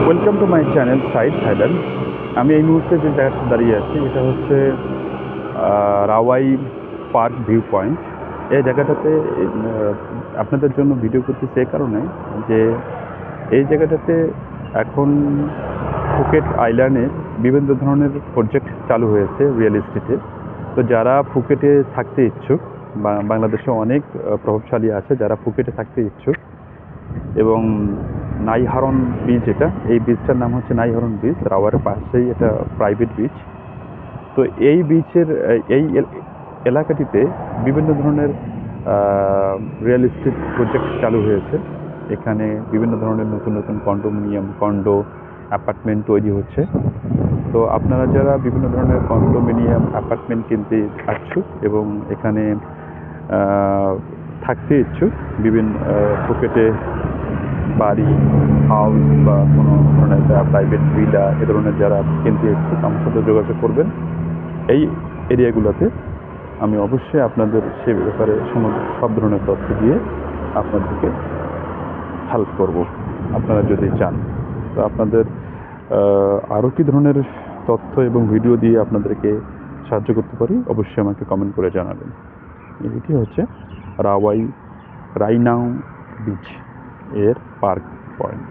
Welcome to my channel side Thailand. আমি এই মুহূর্তে যে জায়গাটা দাঁড়িয়ে আছি এটা হচ্ছে রাওয়াই পার্ক ভিউ পয়েন্ট। এই জায়গাটাতে আপনাদের জন্য ভিডিও করতেছি এই কারণে যে এই জায়গাটাতে এখন ফুকেট আইল্যান্ডে বিভিন্ন ধরনের প্রজেক্ট চালু হয়েছে রিয়েল এস্টেটের। তো যারা ফুকেটে থাকতে ইচ্ছুক, বাংলাদেশে অনেক প্রভাবশালী আছে যারা ফুকেটে থাকতে ইচ্ছুক, এবং নাইহারন বিচ, এই বিচটার নাম হচ্ছে নাইহারন বিচ, রাওয়ার পাশেই এটা প্রাইভেট বিচ। তো এই বিচের এই এলাকাটিতে বিভিন্ন ধরনের রিয়েল এস্টেট প্রজেক্ট চালু হয়েছে। এখানে বিভিন্ন ধরনের নতুন নতুন কন্ডোমিনিয়াম, কন্ডো, অ্যাপার্টমেন্ট তৈরি হচ্ছে। তো আপনারা যারা বিভিন্ন ধরনের কন্ডোমিনিয়াম, অ্যাপার্টমেন্ট কিনতে ইচ্ছুক এবং এখানে থাকতে ইচ্ছুক, বিভিন্ন ফুকেটে বাড়ি, হাউস বা কোনো ধরনের প্রাইভেট ভিলা এ ধরনের যারা কিনতে ইচ্ছুক আমার সাথে যোগাযোগ করবেন। এই এরিয়াগুলোতে আমি অবশ্যই আপনাদের সে ব্যাপারে সব ধরনের তথ্য দিয়ে আপনাদেরকে হেল্প করব, আপনারা যদি চান। তো আপনাদের আরও কী ধরনের তথ্য এবং ভিডিও দিয়ে আপনাদেরকে সাহায্য করতে পারি অবশ্যই আমাকে কমেন্ট করে জানাবেন। এটি হচ্ছে রাওয়াই রাইনাও বিচ এর পার্ক পয়েন্ট।